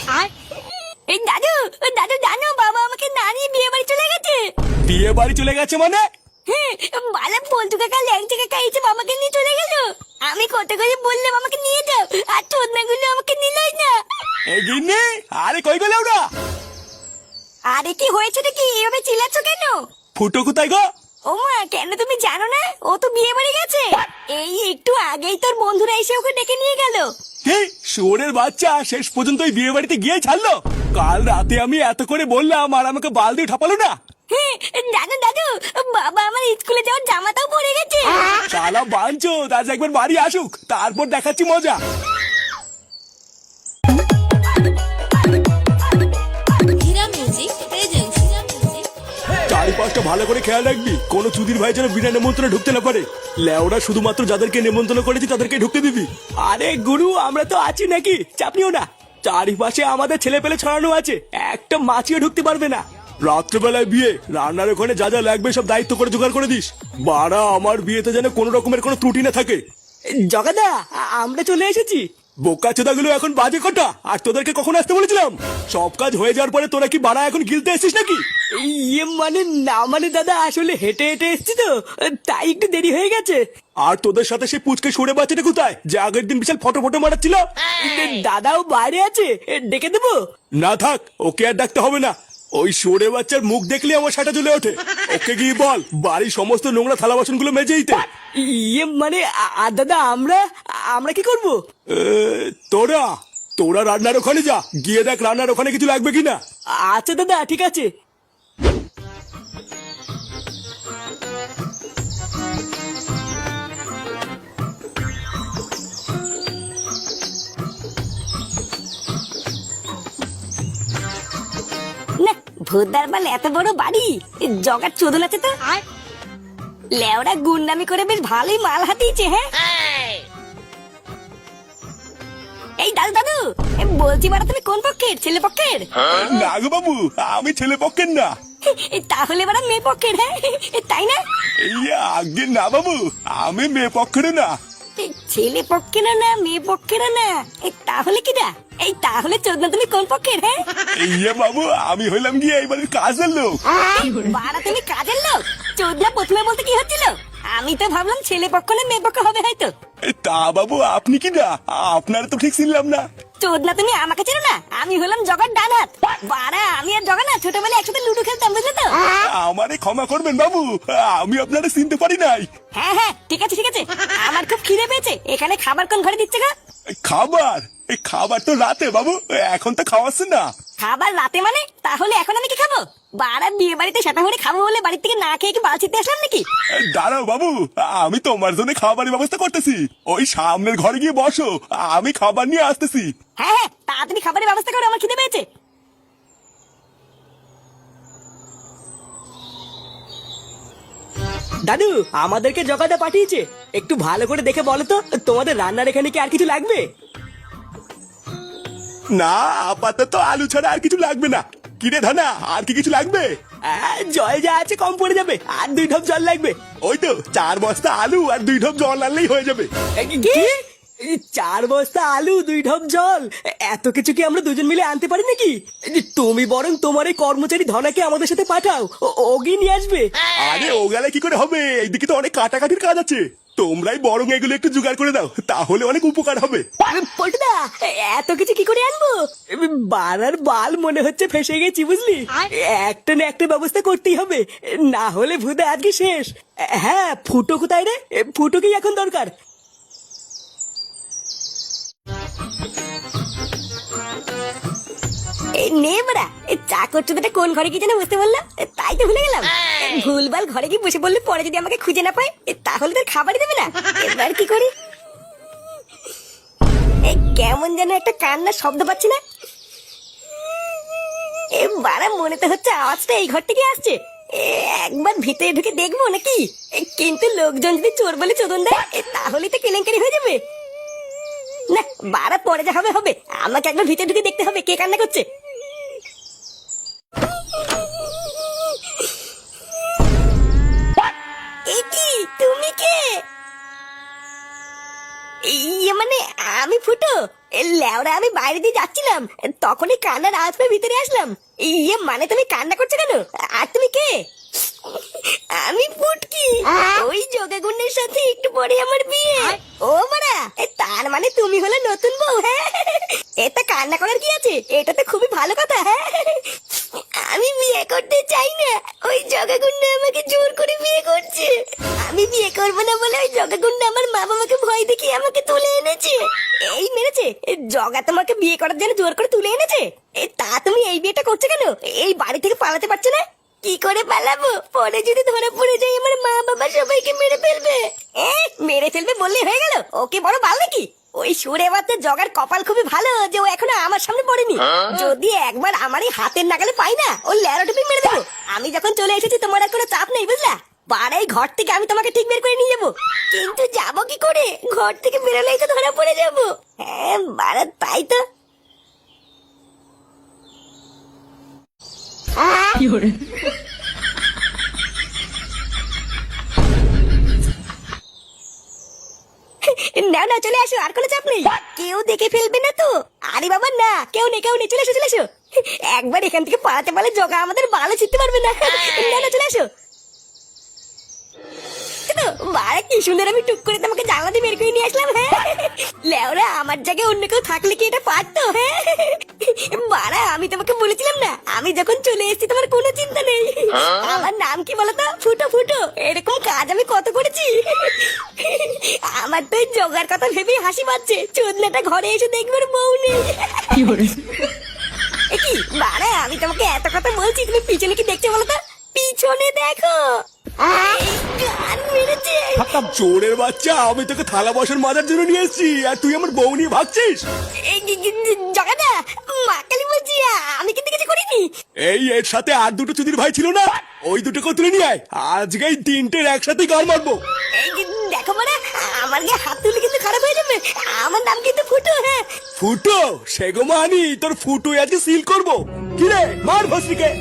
এই দাদু, দাদু জানো বাবা আমাকে না নিয়ে বিয়ে বাড়ি চলে গেছে। বিয়ে বাড়ি চলে গেছে মানে? হ্যাঁ, বালা পল্টু কাকা ল্যাংচা কাকা এসে বাবাকে নিয়ে চলে গেল। আমি কত করে বললাম আমাকে নিয়ে যাও, আর চোদনাগুলো আমাকে নিলই না। এই গিন্নি, আরে কই গেলে ওরা? আরে কি হয়েছে কি এভাবে চিল্লাচ্ছ কেন? ফুটো কোথায় গো? ও মা, কেন তুমি জানো না ও তো বিয়ে বাড়ি গেছে? এই একটু আগেই তোর বন্ধুরা এসে ওকে ডেকে নিয়ে গেল। কি শুয়োরের বাচ্চা শেষ পর্যন্ত ওই বিয়ে বাড়িতে গিয়ে ছাড়লো? কাল রাতে আমি এত করে বললাম আর আমাকে বাল দিয়ে ঠাপালো না। হ্যাঁ, জানো দাদু, বাবা আমার স্কুলে যাওয়ার জামাটাও পরে গেছে। শালা বাঞ্চো, আজ একবার বাড়ি আসুক, তারপর দেখাচ্ছি মজা। চারিপাশটা ভালো করে খেয়াল রাখবি, কোনো চুদির ভাই যেন বিনা নেমন্ত্রণে ঢুকতে না পারে। লেওরা শুধুমাত্র যাদেরকে নেমন্ত্রণ করেছি তাদেরকে ঢুকতে দিবি। আরে গুরু, আমরা তো আছি নাকি, চাপ নিও না। চারিপাশে আমাদের ছেলে পেলে ছড়ানো আছে, একটা মাছিও ঢুকতে পারবে না। রাত্রেবেলায় বিয়ে, রান্নার ওখানে যা যা লাগবে সব দায়িত্ব করে জোগাড় করে দিস। বাড়া, আমার বিয়েতে যেন কোনো রকমের কোনো ত্রুটি না থাকে। জগাদা, আমরা চলে এসেছি। বোকা চোদাগুলো এখন বাজে কটা, আর তোদেরকে কখন আসতে বলেছিলাম? সব কাজ হয়ে যাওয়ার পরে তোরা কি বাড়া এখন গিলতে এসেছিস নাকি? ইয়ে মানে না, মানে দাদা আসলে হেঁটে হেঁটে এসেছি তো, তাই একটু দেরি হয়ে গেছে। আর তোদের সাথে সেই পুচকে সরে বাচ্চাটা কোথায়, যে আগের দিন বিশাল ফটো ফটো মারাচ্ছিল? দাদাও বাইরে আছে, ডেকে দেবো? না থাক, ওকে আর ডাকতে হবে না। ওই সরে বাচ্চার মুখ দেখলে আমার সাটা চলে ওঠে। ওকে গিয়ে বল বাড়ির সমস্ত নোংরা থালা বাসন গুলো মেজে দিতে। ইয়ে মানে আর দাদা আমরা কি করব? তোরা তোরা রান্নার ওখানে যা, গিয়ে দেখ রান্নার ওখানে কিছু লাগবে কিনা। আচ্ছা দাদা, ঠিক আছে। না, ভোদার বাল এত বড় বাড়ি, জগার চোদন আছে তো। লেওড়া গুন্ডামি করে বেশ ভালোই মাল হাতিয়েছে। হ্যাঁ, এই দাদু দাদু, বলছি মারা তুমি কোন পক্ষের, ছেলে পক্ষের? না গো বাবু, আমি ছেলে পক্ষের না। তাহলে মারা মেয়ে পক্ষের। হ্যাঁ, তাই না? আগে না বাবু, আমি মেয়ে পক্ষের না। ছেলে পক্ষের না, মেয়ে পক্ষের না, তাহলে কি না? এই তাহলে চোদনা তুমি কোন পক্ষের? হ্যাঁ বাবু, আমি হইলাম গিয়ে এই বাড়ির কাজের লোক। বাড়া তুমি কাজের লোক? চোদনা প্রথমে বলতে কি হচ্ছিল? আমি তো ভাবলাম ছেলে পক্ষ না মেয়ে পক্ষ হবে হয়তো। তা বাবু আপনি কি না, আপনারা তো ঠিক ছিলাম না। চোদনা তুমি আমাকে চেনো না? আমি হলাম জগার ডান হাত। বাড়া আমি আর জগা না ছোটবেলায় একসাথে লুডো খেলতাম, বুঝলে তো? আমারে ক্ষমা করবেন বাবু, আমি আপনারা চিনতে পারি নাই। হ্যাঁ হ্যাঁ, ঠিক আছে ঠিক আছে। আমার খুব খিদে পেয়েছে, এখানে খাবার কোন ঘরে দিচ্ছে গো? খাবার? এই খাবার তো রাতে বাবু, এখন তো খাওয়াচ্ছে না। খাবার রাতে মানে? তাহলে এখন আমি কি খাবো? বাড়া বিয়ে বাড়িতে সেটা করে খাবো বলে বাড়ি থেকে না খেয়ে কি বালছিতে আসলাম নাকি? দাঁড়াও বাবু, আমি তোমার জন্য খাবারের ব্যবস্থা করতেছি। ওই সামনের ঘরে গিয়ে বসো, আমি খাবার নিয়ে আসতেছি। হ্যাঁ হ্যাঁ, তাড়াতাড়ি খাবারের ব্যবস্থা করো, আমার খিদে পেয়েছে। দাদু, আমাদেরকে জগাদা পাঠিয়েছে, একটু ভালো করে দেখে বলো তো তোমাদের রান্নার এখানে কি আর কিছু লাগবে? না, আপাতত আলু ছাড়া আর কিছু লাগবে না। কিরে ধানা, আর কি কিছু লাগবে? জল যা আছে কম পড়ে যাবে, আর 2 ঢোক জল লাগবে। ওই তো 4 বস্তা আলু আর 2 ঢোক জল আনলেই হয়ে যাবে। কি? 4 বস্তা আলু 2 ঢোক জল, এত কিছু কি আমরা দুজন মিলে আনতে পারি নাকি? তুমি বরং তোমার এই কর্মচারী ধনাকে আমাদের সাথে পাঠাও, ওগি নিয়ে আসবে। আরে ও গেলে কি করে হবে, এইদিকে তো অনেক কাটাকাটির কাজ আছে। তোমরাই বরং এগুলো একটু জোগাড় করে দাও, তাহলে অনেক উপকার হবে। পল্টুদা, এত কিছু কি করে আনবো? বাড়ার বাল মনে হচ্ছে ফেসে গেছি, বুঝলি? একটা না একটা ব্যবস্থা করতেই হবে, না হলে ভুদা আজকে শেষ। হ্যাঁ, ফুটো কোথায় রে? ফুটোকেই এখন দরকার। এই নে বড়া, এই চা করছো তো কোন ঘরে কি যেন বুঝতে বললাম, তাই তো ভুলে গেলাম। ভুলভাল ঘরে কি বসে বললে পরে যদি আমাকে খুঁজে না পায় তাহলে তোর খাবারই দেবে না। এবার কি করি? এই কেমন যেন একটা কান্নার শব্দ পাচ্ছি না? এ বাড়া, মনে তো হচ্ছে আওয়াজটা এই ঘর থেকে আসছে। একবার ভিতরে ঢুকে দেখবো নাকি? কিন্তু লোকজন যদি চোর বলে চোদন দেয় তাহলে তো কেলেঙ্কারি হয়ে যাবে। না বাড়া, পরে যা হবে হবে, আমাকে একবার ভিতরে ঢুকে দেখতে হবে কে কান্না করছে। তুমি কে? মানে আমি ফুটো লেওরা আমি বাইরে দিয়ে যাচ্ছিলাম, তখনই কান্নার আওয়াজ পেয়ে ভিতরে আসলাম। ইয়ে মানে তুমি কান্না করছো কেন? আর তুমি কে? আমি ফুটকি, ওই যোগাগুণের সাথে একটু পরে আমার বিয়ে। ও মারা, তার মানে তুমি হলে নতুন বউ? হ্যাঁ, এটা কান্না করার কি আছে? এটা তো খুবই ভালো কথা। হ্যাঁ, আমি বিয়ে করতে চাই না, ওই জগাগুন্ডা আমাকে জোর করে বিয়ে করছে। আমি বিয়ে করবো না বলে ওই জগাগুন্ডা আমার মা বাবাকে ভয় দেখিয়ে আমাকে তুলে এনেছে। এই মেরেছে? জগা তোমাকে বিয়ে করার জন্য জোর করে তুলে এনেছে? তা তুমি এই বিয়েটা করছো কেন? এই বাড়ি থেকে পালাতে পারছো না? কি করে পালাবো? পরে যদি ধরা পড়ে যাই আমার মা বাবা সবাইকে মেরে ফেলবে। মেরে ফেলবে বললে হয়ে গেল? ওকে বড় বাল নাকি? ওই সুরে বাচ্চা জগার কপাল খুবই ভালো যে ও এখনো আমার সামনে পড়েনি। যদি একবার আমার এই হাতের নাগালে পাই না, ও ল্যারোটুপি মেরে দেবো। আমি যখন চলে এসেছি তোমার আর কোনো চাপ নেই, বুঝলা? বাড়াই ঘর থেকে আমি তোমাকে ঠিক বের করে নিয়ে যাবো। কিন্তু যাবো কি করে? ঘর থেকে বেরোলেই তো ধরা পড়ে যাবো। হ্যাঁ বাড়া, তাই তো। না না, চলে আসো, আর কোনো চাপ নেই। কেউ দেখে ফেলবে না তো? আরে বাবা না, কেউ নেই, কেউ নেই, চলে আসো, চলে আসো। একবার এখান থেকে পালাতে পারলে জগা আমাদের ভালো চিনতে পারবে না। না না, চলে আসো। বাড়া কি সুন্দর, আমি টুক করে তোমাকে জানলা দিয়ে বের করে নিয়ে আসলাম। হ্যাঁ লেওরা, আমার জায়গায় অন্য কেউ থাকলে কি এটা পারতো? হ্যাঁ বাড়া, আমি তোমাকে বলেছিলাম না, আমি যখন চলে এসেছি তোমার কোনো চিন্তা নেই। আমার নাম কি বলতো? ফুটো। ফুটো, এরকম কাজ আমি কত করেছি। আমার তো এই জগার কথা ভেবেই হাসি পাচ্ছে। চোদনাটা ঘরে এসে দেখবে ওর বউ নেই। কি বাড়া, আমি তোমাকে এত কথা বলছি, তুমি পিছনে কি দেখছো বলো তো? পিছনে দেখো। গান মেরেছে। চোরের বাচ্চা, আমি তোকে থালা বাসন মাজার জন্য নিয়ে এসেছি, আর তুই আমার বউ নিয়ে ভাগছিস। জগাদা, মা কালী বলছি, আমি কিন্তু কিছু করিনি। এই এর সাথে আর দুটো চুদির ভাই ছিল না, ওই দুটোকে তুলে নিয়ে আয়। আজকে এই তিনটের একসাথেই গাল মারবো। এই দেখো মারা, আমার গায়ে হাত তুলে কিন্তু খারাপ হয়ে যাবে। আমার নাম কিন্তু ফুটো। হ্যাঁ ফুটো? সেগো মানি, তোর ফুটো আজকে সিল করবো। কিরে, মার ভস্রিকে।